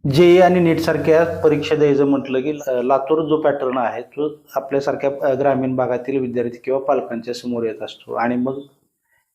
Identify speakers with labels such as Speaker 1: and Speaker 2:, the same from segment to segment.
Speaker 1: JEE आणि नीट सारख्या परीक्षा द्यायचं म्हटलं की लातूर जो पॅटर्न आहे तो आपल्यासारख्या ग्रामीण भागातील विद्यार्थी किंवा पालकांच्या समोर येत असतो. आणि मग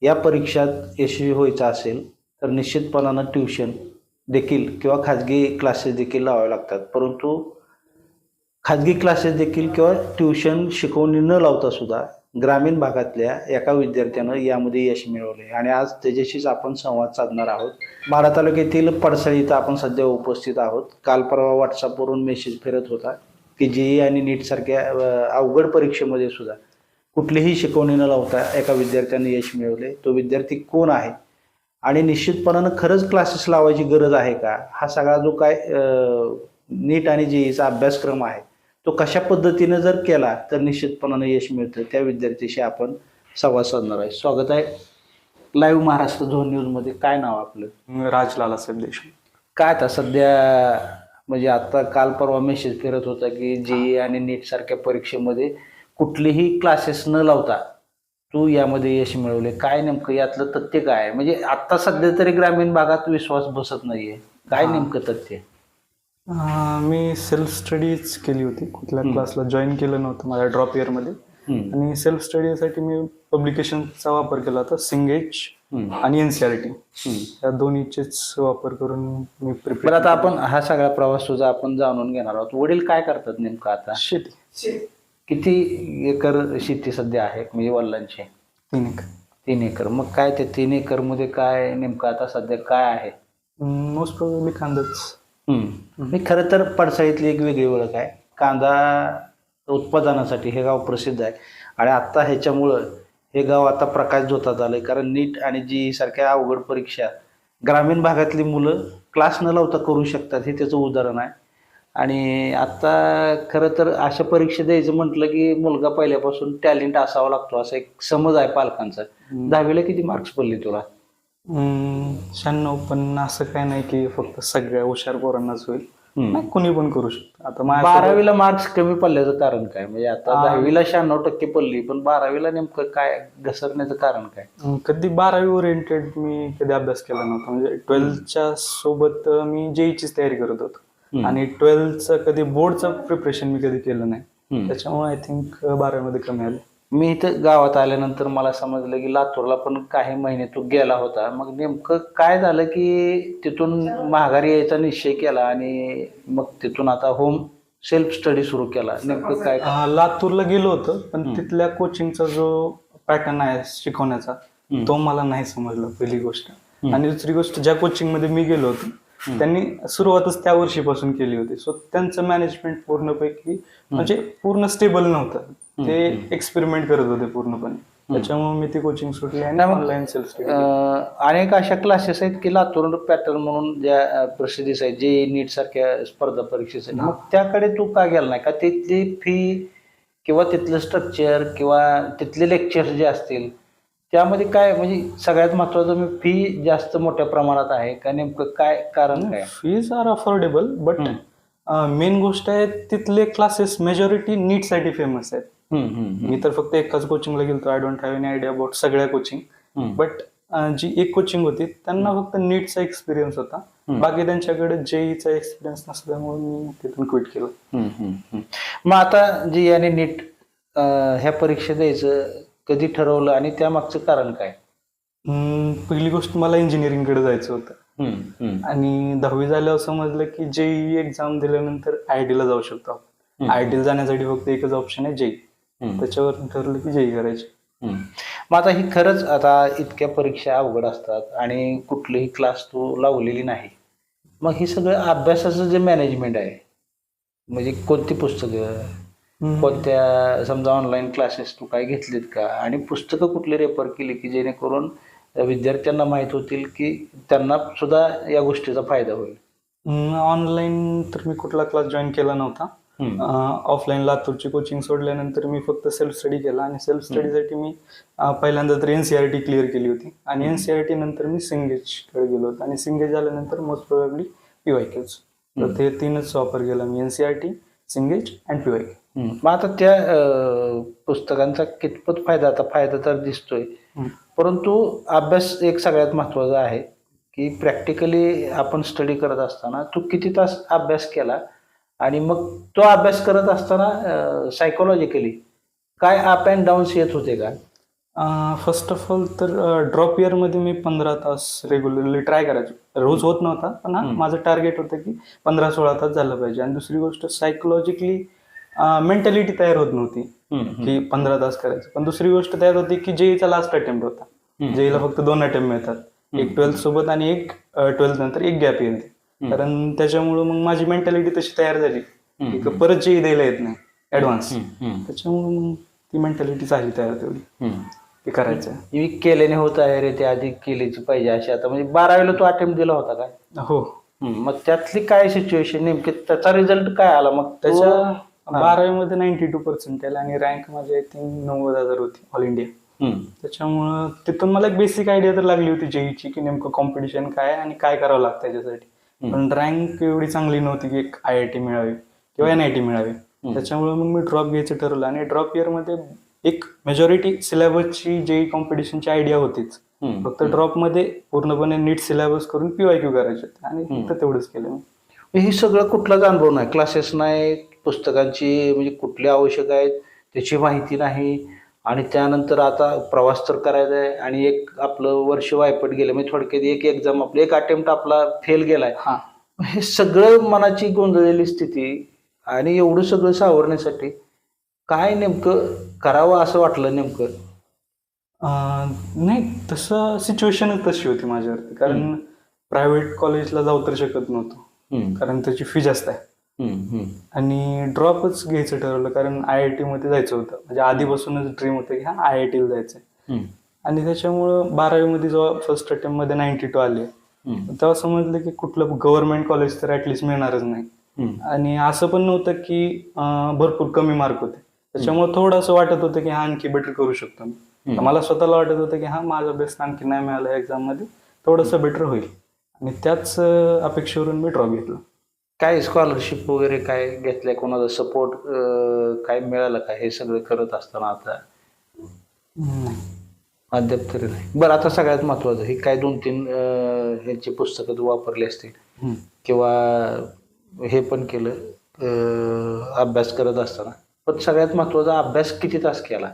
Speaker 1: या परीक्षात यशस्वी व्हायचं असेल तर निश्चितपणानं ट्युशन देखील किंवा खाजगी क्लासेस देखील लावावे लागतात. परंतु खाजगी क्लासेस देखील किंवा ट्युशन शिकवणी न लावता सुद्धा ग्रामीण भागातल्या एका विद्यार्थ्यानं यामध्ये यश मिळवले आणि आज त्याच्याशीच आपण संवाद साधणार आहोत. माढा तालुक्यातील पडसाळी इथं आपण सध्या उपस्थित आहोत. काल परवा व्हॉट्सअपवरून मेसेज फिरत होता की जेई आणि नीट सारख्या अवघड परीक्षेमध्ये सुद्धा कुठलीही शिकवणी न लावता एका विद्यार्थ्याने यश मिळवले. तो विद्यार्थी कोण आहे आणि निश्चितपणानं खरंच क्लासेस लावायची गरज आहे का, हा सगळा जो काय नीट आणि जेईचा अभ्यासक्रम आहे तो कशा पद्धतीने जर केला तर निश्चितपणाने यश मिळतं, त्या विद्यार्थ्याशी आपण संवाद साधणार आहे. स्वागत आहे लाईव्ह महाराष्ट्र झोन न्यूजमध्ये. काय नाव आपलं?
Speaker 2: राजलाल देशमुख.
Speaker 1: काय आता सध्या म्हणजे आता काल परवा मेसेज फिरत होता की जेई आणि नीट सारख्या परीक्षेमध्ये कुठलेही क्लासेस न लावता तू यामध्ये यश मिळवले. काय नेमकं यातलं तथ्य काय आहे? म्हणजे आता सध्या तरी ग्रामीण भागात विश्वास बसत नाहीये. काय नेमकं तथ्य?
Speaker 2: मी सेल्फ स्टडीज केली होती. कुठल्या क्लासला जॉईन केलं नव्हतं माझ्या ड्रॉप इयरमध्ये. आणि सेल्फ स्टडीसाठी मी पब्लिकेशनचा वापर केला होता. सिंगेज आणि एनसीआरटी या दोन्हीचेच वापर करून मी प्रिपेअर.
Speaker 1: आता आपण हा सगळा प्रवास तुझा आपण जाणून घेणार आहोत. वडील काय करतात नेमकं आता?
Speaker 2: शेती.
Speaker 1: किती एकर शेती सध्या आहे म्हणजे वडिलांची?
Speaker 2: 3 एकर.
Speaker 1: 3 एकर. मग काय ते 3 एकर मध्ये काय नेमकं आता सध्या काय आहे?
Speaker 2: Most probably कांदाच.
Speaker 1: मी खरं तर पडसाळीतली एक वेगळी ओळख आहे. कांदा उत्पादनासाठी हे गाव प्रसिद्ध आहे आणि आत्ता ह्याच्यामुळं हे गाव आता प्रकाश झोतात आलंय. कारण नीट आणि जी सारख्या अवघड परीक्षा ग्रामीण भागातली मुलं क्लास न लावता करू शकतात, हे त्याचं उदाहरण आहे. आणि आता खरं तर अशा परीक्षा द्यायचं म्हटलं की मुलगा पहिल्यापासून टॅलेंट असावा लागतो असा एक समज आहे पालकांचा. 10वीला किती मार्क्स पडले तुला?
Speaker 2: 96. पण असं काय नाही की फक्त सगळ्या हुशार पोरांनाच होईल. नाही, कोणी पण करू शकतो. आता
Speaker 1: 12वीला मार्क्स कमी पडल्याचं कारण काय? म्हणजे आता 10वीला 96% पडली, पण 12वीला नेमकं काय घसरण्याचं कारण काय?
Speaker 2: कधी 12वी ओरिएंटेड मी कधी अभ्यास केला नव्हता. म्हणजे 12च्या सोबत मी जेईचीच तयारी करत होतो आणि 12चं कधी बोर्डचं प्रिपरेशन मी कधी केलं नाही. त्याच्यामुळे आय थिंक 12वीमध्ये कमी आले.
Speaker 1: मी इथं गावात आल्यानंतर मला समजलं की लातूरला पण काही महिने तू गेला होता. मग नेमकं काय झालं की तिथून माघारी यायचा निश्चय केला आणि मग तिथून आता होम सेल्फ स्टडी सुरू केला? नेमकं काय?
Speaker 2: लातूरला गेलो होतो, पण तिथल्या कोचिंगचा जो पॅटर्न आहे शिकवण्याचा तो मला नाही समजला, पहिली गोष्ट. आणि दुसरी गोष्ट, ज्या कोचिंग मध्ये मी गेलो होतो त्यांनी सुरुवातच त्या वर्षीपासून केली होती. सो त्यांचं मॅनेजमेंट पूर्णपैकी म्हणजे पूर्ण स्टेबल नव्हतं. ते एक्सपेरिमेंट करत होते पूर्णपणे. त्याच्यामुळे मी ती कोचिंग सुटली आणि ऑनलाईन सेल्फ स्टडी.
Speaker 1: अनेक अशा क्लासेस आहेत की लातूर पॅटर्न म्हणून ज्या प्रसिद्धीस आहेत, जे नीट सारख्या स्पर्धा परीक्षेसाठी. मग त्याकडे तू का गेला नाही का? तिथली फी किंवा तिथलं स्ट्रक्चर किंवा तिथले लेक्चर्स जे असतील त्यामध्ये काय म्हणजे सगळ्यात महत्वाचं मी फी जास्त मोठ्या प्रमाणात आहे का? नेमकं काय कारण काय?
Speaker 2: Fees are affordable, but main गोष्ट आहे तिथले क्लासेस मेजॉरिटी नीट साठी फेमस आहेत. मी तर फक्त एकाच कोचिंगला गेलो. I don't have any idea about सगळ्या कोचिंग. बट जी एक कोचिंग होती त्यांना फक्त नीटचा एक्सपिरियन्स होता. बाकी त्यांच्याकडे जेईचा एक्सपिरियन्स नसल्यामुळे मी तिथून क्विट केलं.
Speaker 1: मग आता जी आणि नीट ह्या परीक्षा द्यायचं कधी ठरवलं आणि त्यामागचं कारण काय?
Speaker 2: पहिली गोष्ट, मला इंजिनिअरिंगकडे जायचं होतं आणि 10वी झाल्यावर समजलं की जेई एक्झाम दिल्यानंतर आयटीला जाऊ शकतो. आयटीला जाण्यासाठी फक्त एकच ऑप्शन आहे, जेई. त्याच्यावर ठरलं की जेई करायची.
Speaker 1: मग आता ही खरंच आता इतक्या परीक्षा अवघड असतात आणि कुठलीही क्लास तू लावलेली नाही. मग ही सगळं अभ्यासाचं जे मॅनेजमेंट आहे म्हणजे कोणती पुस्तकं, कोणत्या समजा ऑनलाईन क्लासेस तू काय घेतलीत का? आणि पुस्तकं कुठली रेफर केली की जेणेकरून विद्यार्थ्यांना माहीत होतील की त्यांना सुद्धा या गोष्टीचा फायदा होईल?
Speaker 2: ऑनलाईन तर मी कुठला क्लास जॉईन केला नव्हता. ऑफलाईन लातूरची कोचिंग सोडल्यानंतर मी फक्त सेल्फ स्टडी केला आणि सेल्फ स्टडीसाठी मी पहिल्यांदा तर एनसीआरटी क्लिअर केली होती आणि एनसीआरटी नंतर मी सिंगेजकडे गेलो होतो आणि सिंगेज झाल्यानंतर मोस्ट प्रोबॅबली पीवायक्यूज. तर ते 3च वापर केला मी, एनसीआरटी, सिंगेज अँड पीवायक्यू.
Speaker 1: मग आता त्या पुस्तकांचा कितपत फायदा? आता फायदा तर दिसतोय, परंतु अभ्यास एक सगळ्यात महत्वाचा आहे की प्रॅक्टिकली आपण स्टडी करत असताना तू किती तास अभ्यास केला आणि मग तो अभ्यास करत असताना सायकोलॉजिकली काय अप अँड डाऊन्स येत होते का?
Speaker 2: फर्स्ट ऑफ ऑल तर ड्रॉप इयरमध्ये मी 15 तास रेग्युलरली ट्राय करायचो. रोज होत नव्हता, पण माझं टार्गेट होतं की 15-16 तास झालं पाहिजे. आणि दुसरी गोष्ट सायकोलॉजिकली मेंटॅलिटी तयार होत नव्हती की 15 तास करायचं. पण दुसरी गोष्ट तयार होती की जेईचा लास्ट अटेम्प्ट होता. जेईला फक्त 2 अटेम्प्ट मिळतात, एक 12th सोबत आणि एक 12th नंतर एक गॅप येते. कारण त्याच्यामुळं मग माझी मेंटॅलिटी तशी तयार झाली की परत जेई द्यायला येत नाही ऍडव्हान्स. त्याच्यामुळे मग ती मेंटॅलिटी झाली तयार तेवढी ते करायचं.
Speaker 1: मी केल्याने होत आहे रे, ते आधी केलीच पाहिजे अशी. आता म्हणजे 12वीला तू अटेम्प्ट दिला होता काय?
Speaker 2: हो.
Speaker 1: मग त्यातली काय सिच्युएशन नेमकी, त्याचा रिझल्ट काय आला मग?
Speaker 2: त्याच्या 12वीमध्ये 92% आणि रँक माझी आय थिंक 90,000 होती ऑल इंडिया. त्याच्यामुळं तिथून मला एक बेसिक आयडिया तर लागली होती जेईची की नेमकं कॉम्पिटिशन काय आणि काय करावं लागतं त्याच्यासाठी. पण रँक एवढी चांगली नव्हती की एक IIT मिळावी किंवा NIT मिळावी. त्याच्यामुळे मग मी ड्रॉप घ्यायचं ठरवलं. आणि ड्रॉप इयरमध्ये एक मेजॉरिटी सिलेबसची जेई कॉम्पिटिशनची आयडिया होतीच. फक्त ड्रॉपमध्ये पूर्णपणे नीट सिलेबस करून PYQ करायचे आणि फक्त तेवढंच केलं मी.
Speaker 1: हे सगळं कुठलाच अनुभव नाही, क्लासेस नाही, पुस्तकांची म्हणजे कुठले आवश्यक आहेत त्याची माहिती नाही, आणि त्यानंतर आता प्रवास तर करायचा आहे आणि एक आपलं वर्ष वायपट गेलं, म्हणजे थोडक्यात एक एक्झाम आपलं एक अटेम्प्ट आपला फेल गेलाय. हे सगळं मनाची गोंधळलेली स्थिती आणि एवढं सगळं सावरण्यासाठी काय नेमकं करावं असं वाटलं नेमकं?
Speaker 2: नाही, तसं सिच्युएशनच तशी होती माझ्यावरती. कारण प्रायव्हेट कॉलेजला जाऊ तर शकत नव्हतो कारण त्याची फी जास्त आहे. आणि ड्रॉपच घ्यायचं ठरवलं कारण IIT मध्ये जायचं होतं. म्हणजे आधीपासूनच ड्रीम होतं की IIT ला जायचंय. आणि त्याच्यामुळं 12वीमध्ये जेव्हा फर्स्ट अटेम्प्ट मध्ये 92 आले तेव्हा समजलं की कुठलं गव्हर्नमेंट कॉलेज तर ऍटलिस्ट मिळणारच नाही. आणि असं पण नव्हतं की भरपूर कमी मार्क होते. त्याच्यामुळे थोडंसं वाटत होतं की आणखी बेटर करू शकतो मी. मला स्वतःला वाटत होतं की माझा बेस्ट आणखी नाही मिळाला एक्झाम मध्ये, थोडंसं बेटर होईल. आणि त्याच अपेक्षेवरून मी ड्रॉप घेतला.
Speaker 1: काय स्कॉलरशिप वगैरे काय घेतलंय, कोणाचा सपोर्ट काय मिळालं का हे सगळं करत असताना? आता अद्याप तरी नाही. बरं, आता सगळ्यात महत्वाचं हे काय 2-3 ह्यांची पुस्तकं तू वापरली असतील किंवा हे पण केलं अभ्यास करत असताना, पण सगळ्यात महत्वाचा अभ्यास किती तास केला?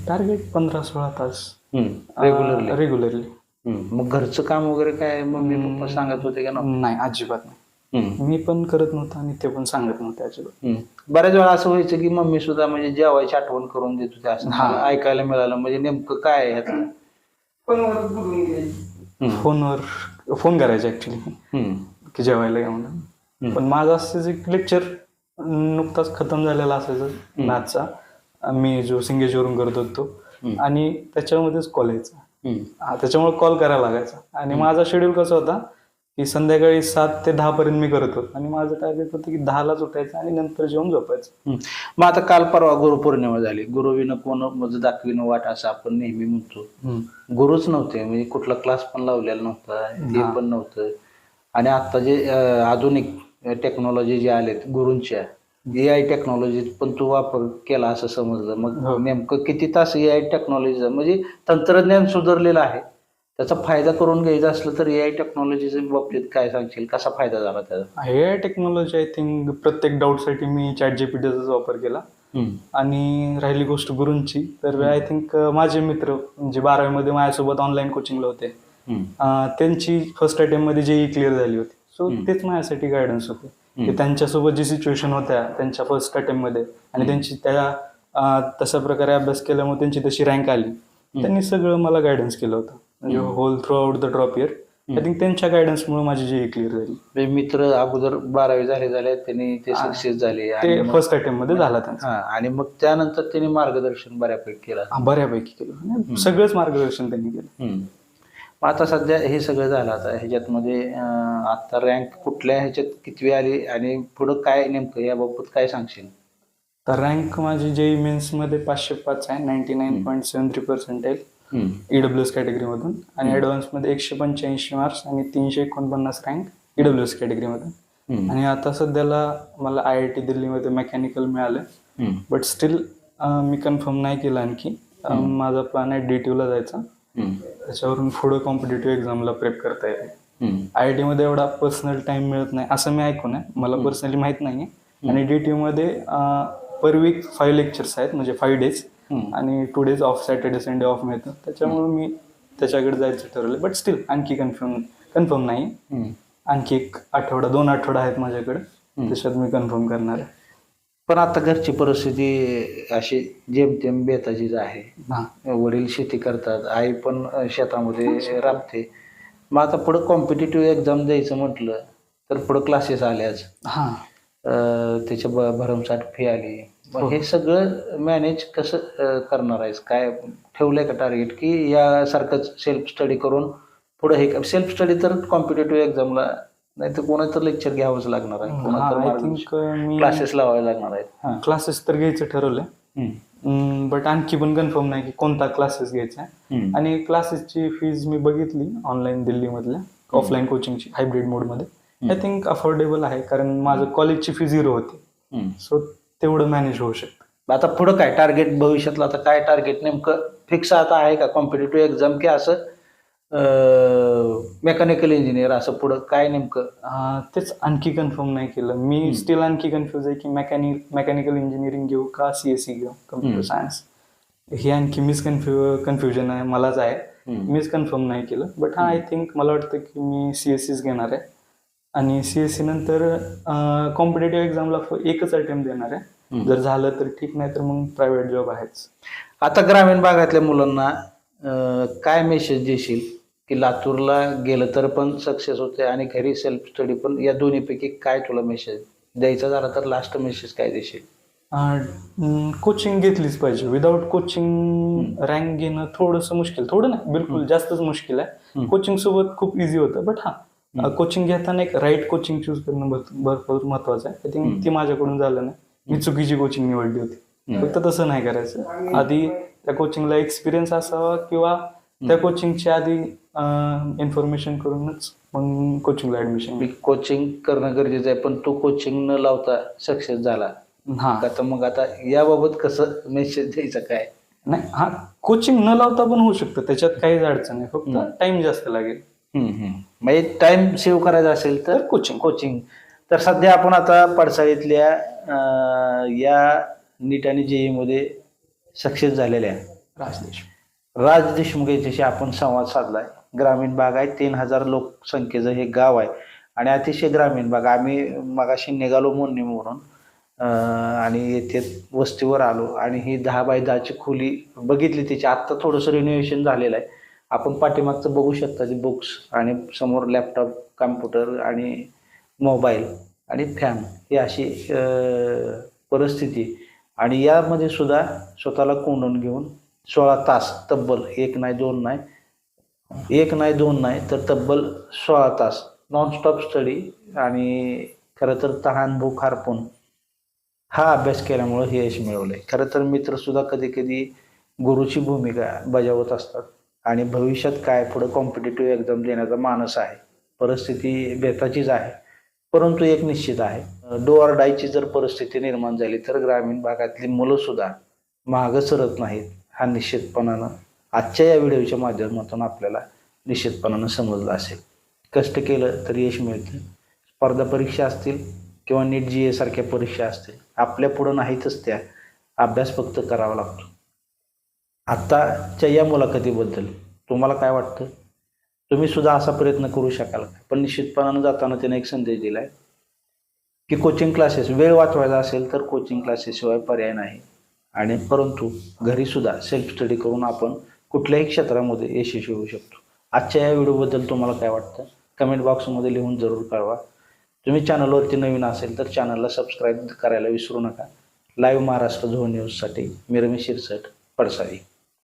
Speaker 2: टार्गेट 15-16 तास
Speaker 1: रेग्युलरली. मग घरचं काम वगैरे काय मम्मी पप्पा सांगत होते का?
Speaker 2: नाही, अजिबात नाही. मी पण करत नव्हतं आणि ते पण सांगत नव्हते अजिबात.
Speaker 1: बऱ्याच वेळा असं व्हायचं की मम्मी सुद्धा म्हणजे जेवायची आठवण करून देत होते, असं ऐकायला मिळालं. म्हणजे नेमकं काय आहे ह्यातलं?
Speaker 2: फोन करायचे ऍक्च्युली की जेवायला या म्हणून. पण माझं असं एक लेक्चर नुकताच खतम झालेला असायचं मॅथचा, मी जो सिंगेजवरून करत होतो, आणि त्याच्यामध्येच कॉल यायचा. त्याच्यामुळे कॉल करायला लागायचा. आणि माझा शेड्यूल कसा होता की संध्याकाळी 7 ते 10 पर्यंत मी करत होतो आणि माझं टार्गेट होतं की 10लाच उठायचं आणि नंतर जेवून झोपायचं.
Speaker 1: मग आता काल परवा गुरुपौर्णिमा झाली. गुरुविनं कोण म्हणजे दाखविनं वाट असं आपण नेहमी म्हणतो. गुरुच नव्हते, म्हणजे कुठला क्लास पण लावलेला नव्हता, हे पण नव्हतं. आणि आता जे आधुनिक टेक्नॉलॉजी जे आलेत गुरूंच्या, AI टेक्नॉलॉजी पण तू वापर केला असं समजलं. मग नेमकं किती तास AI टेक्नॉलॉजीचा, म्हणजे तंत्रज्ञान सुधारलेलं आहे, त्याचा फायदा करून घ्यायचा असलं तर AI टेक्नॉलॉजीच्या बाबतीत काय सांगशील, कसा फायदा झाला त्याचा?
Speaker 2: AI टेक्नॉलॉजी आय थिंक प्रत्येक डाऊटसाठी मी ChatGPTचाच वापर केला. आणि राहिली गोष्ट गुरूंची, तर आय थिंक माझे मित्र म्हणजे 12वीमध्ये माझ्यासोबत ऑनलाईन कोचिंगला होते, त्यांची फर्स्ट अटेम्प्ट मध्ये JEE क्लिअर झाली होती. सो तेच माझ्यासाठी गायडन्स होते की त्यांच्यासोबत जी सिच्युएशन होत्या त्यांच्या फर्स्ट अटेम्प्ट मध्ये आणि त्यांची तशा प्रकारे अभ्यास केल्यामुळे त्यांची तशी रँक आली, त्यांनी सगळं मला गायडन्स केलं होतं. म्हणजे whole throughout the drop year I think त्यांच्या गायडन्समुळे माझी JEE क्लिअर झाली.
Speaker 1: मित्र अगोदर 12वी झाले त्यांनी ते सक्सेस झाले,
Speaker 2: ते फर्स्ट अटेम्प्ट मध्ये झाला त्यांचा.
Speaker 1: आणि मग त्यानंतर त्यांनी मार्गदर्शन बऱ्यापैकी
Speaker 2: केलं, सगळंच मार्गदर्शन त्यांनी केलं.
Speaker 1: आता सध्या हे सगळं झालं, आता ह्याच्यात मध्ये आता रँक कुठल्या ह्याच्यात कितवी आली आणि पुढं काय नेमकं याबाबत काय सांगशील?
Speaker 2: तर रँक माझी JEE मेन्स मध्ये 505 आहे, 99.73% EWS कॅटेगरीमधून. आणि ऍडव्हान्स मध्ये 185 मार्क्स आणि 349 रँक EWS कॅटेगरीमधून. आणि आता सध्याला मला IIT दिल्लीमध्ये मेकॅनिकल मिळालं, बट स्टील मी कन्फर्म नाही केलं आणखी. माझा प्लॅन आहे DTU ला जायचा. त्याच्यावरून पुढे कॉम्पिटेटिव्ह एक्झामला प्रेप करता येते. IIT मध्ये एवढा पर्सनल टाइम मिळत नाही असं मी ऐकून आहे, मला पर्सनली माहित नाहीये. आणि DTU मध्ये पर वीक 5 लेक्चर्स आहेत, म्हणजे 5 days, आणि 2 days of, Saturday Sunday off मिळतं. त्याच्यामुळे मी त्याच्याकडे जायचं ठरवलं. बट स्टील आणखी कन्फर्म नाही. आणखी 1 आठवडा 2 आठवडा आहेत माझ्याकडे, त्याच्यात मी कन्फर्म करणार आहे.
Speaker 1: पण आता घरची परिस्थिती अशी जेमतेम बेताचीच आहे. वडील शेती करतात, आई पण शेतामध्ये राबते. मग आता पुढे कॉम्पिटेटिव्ह एक्झाम द्यायचं म्हटलं तर पुढे क्लासेस आल्याच, त्याच्या भरमसाठ फी आली. मग हे सगळं मॅनेज कसं करणार आहेस? काय ठेवलंय का टार्गेट, की यासारखंच सेल्फ स्टडी करून पुढे? हे सेल्फ स्टडी तर कॉम्पिटेटिव्ह एक्झामला नाही तर कोणाचं लेक्चर घ्यावंच लागणार आहे, कोणाचं क्लासेस लावायला लागणार आहेत.
Speaker 2: क्लासेस तर घ्यायचं ठरवलंय, बट आणखी पण कन्फर्म नाही की कोणता क्लासेस घ्यायचा आहे. आणि क्लासेसची फीज मी बघितली ऑनलाईन दिल्लीमधल्या ऑफलाईन कोचिंगची हायब्रिड मोडमध्ये. आय थिंक अफोर्डेबल आहे, कारण माझं कॉलेजची फी 0 होती, सो तेवढं मॅनेज होऊ शकतं.
Speaker 1: आता पुढं काय टार्गेट भविष्यातलं, आता काय टार्गेट नेमकं फिक्स आता आहे का कॉम्पिटेटिव्ह एक्झाम, की असं मेकॅनिकल इंजिनियर असं पुढं काय नेमकं?
Speaker 2: तेच आणखी कन्फर्म नाही केलं मी. स्टील आणखी कन्फ्युज आहे की मेकॅनिकल इंजिनिअरिंग घेऊ का CSE घेऊ, कम्प्युटर सायन्स. हे आणखी कन्फ्युजन आहे, मलाच आहे. मीच कन्फर्म नाही केलं. बट आय थिंक मला वाटतं की मी CSEच घेणार आहे. आणि CSE नंतर कॉम्पिटेटिव्ह एक्झामला 1च अटेम्प्ट देणार आहे. जर झालं तर ठीक, नाही तर मग प्रायव्हेट जॉब आहेच.
Speaker 1: आता ग्रामीण भागातल्या मुलांना काय मेसेज देशील, की लातूरला गेलं तर पण सक्सेस होते आणि घरी सेल्फ स्टडी पण, या दोन्हीपैकी काय तुला मेसेज द्यायचा झाला तर लास्ट मेसेज काय देशील?
Speaker 2: कोचिंग घेतलीच पाहिजे. विदाऊट कोचिंग रँक घेणं थोडंसं मुश्किल, थोडं नाही बिलकुल जास्तच मुश्किल आहे. कोचिंग सोबत खूप इझी होतं, बट कोचिंग घेताना एक राईट कोचिंग चूज करणं भरपूर महत्वाचं आहे. आय थिंक ती माझ्याकडून झालं नाही, मी चुकीची कोचिंग निवडली होती. फक्त तसं नाही करायचं. आधी त्या कोचिंगला एक्सपिरियन्स असावा, किंवा त्या कोचिंगची आधी इन्फॉर्मेशन करूनच मग कोचिंगला ऍडमिशन.
Speaker 1: कोचिंग करणं गरजेचं आहे, पण तो कोचिंग न लावता सक्सेस झाला, तर मग आता याबाबत कसं मेसेज द्यायचा काय?
Speaker 2: नाही, कोचिंग न लावता पण होऊ शकतं, त्याच्यात काहीच अडचण नाही, फक्त टाइम जास्त लागेल.
Speaker 1: म्हणजे टाइम सेव्ह करायचा असेल तर कोचिंग. तर सध्या आपण आता पडसाळीतल्या या नीट आणि JEE मध्ये सक्सेस झालेल्या राज देशमुख यांच्याशी आपण संवाद साधलाय. ग्रामीण भाग आहे, 3000 लोकसंख्येचं हे गाव आहे आणि अतिशय ग्रामीण भाग. आम्ही मगाशी निघालो मोरणीवरून आणि येथे वस्तीवर आलो आणि ही 10 बाय 10ची खोली बघितली. त्याची आत्ता थोडंसं रिनोव्हेशन झालेलं आहे. आपण पाठीमागचं बघू शकता, ते बुक्स आणि समोर लॅपटॉप, कॉम्प्युटर आणि मोबाईल आणि फॅन, ही अशी परिस्थिती. आणि यामध्ये सुद्धा स्वतःला कोंडून घेऊन 16 तास तब्बल, 1 नाही 2 नाही तर तब्बल 16 तास नॉनस्टॉप स्टडी आणि खरं तर तहान भूक हरपून हा अभ्यास केल्यामुळं हे यश मिळवलंय. खरं तर मित्रसुद्धा कधी कधी गुरुची भूमिका बजावत असतात आणि भविष्यात काय पुढे कॉम्पिटेटिव्ह एक्झाम देण्याचा मानस आहे. परिस्थिती बेताचीच आहे, परंतु एक निश्चित आहे, डू ऑर डायची जर परिस्थिती निर्माण झाली तर ग्रामीण भागातली मुलं सुद्धा मागं सरत नाहीत. हा निश्चितपणानं आजच्या या व्हिडिओच्या माध्यमातून आपल्याला निश्चितपणानं समजलं असेल. कष्ट केलं तर यश मिळतं. स्पर्धा परीक्षा असतील किंवा नीट GA सारख्या परीक्षा असतील, आपल्या पुढं नाहीतच त्या, अभ्यास फक्त करावा लागतो. आत्ताच्या या मुलाखतीबद्दल तुम्हाला काय वाटतं? तुम्ही सुद्धा असा प्रयत्न करू शकाल का? पण निश्चितपणानं जाताना त्याने एक संदेश दिला आहे की कोचिंग क्लासेस, वेळ वाचवायचा असेल तर कोचिंग क्लासेसशिवाय पर्याय नाही. आणि परंतु घरीसुद्धा सेल्फ स्टडी करून आपण कुठल्याही क्षेत्रामध्ये यशस्वी होऊ शकतो. आजच्या या व्हिडिओबद्दल तुम्हाला काय वाटतं? कमेंट बॉक्समध्ये लिहून जरूर कळवा. तुम्ही चॅनलवरती नवीन असेल तर चॅनलला सबस्क्राईब करायला विसरू नका. लाईव्ह महाराष्ट्र झोन न्यूजसाठी मी रमेश शिरसट, पडसाळी.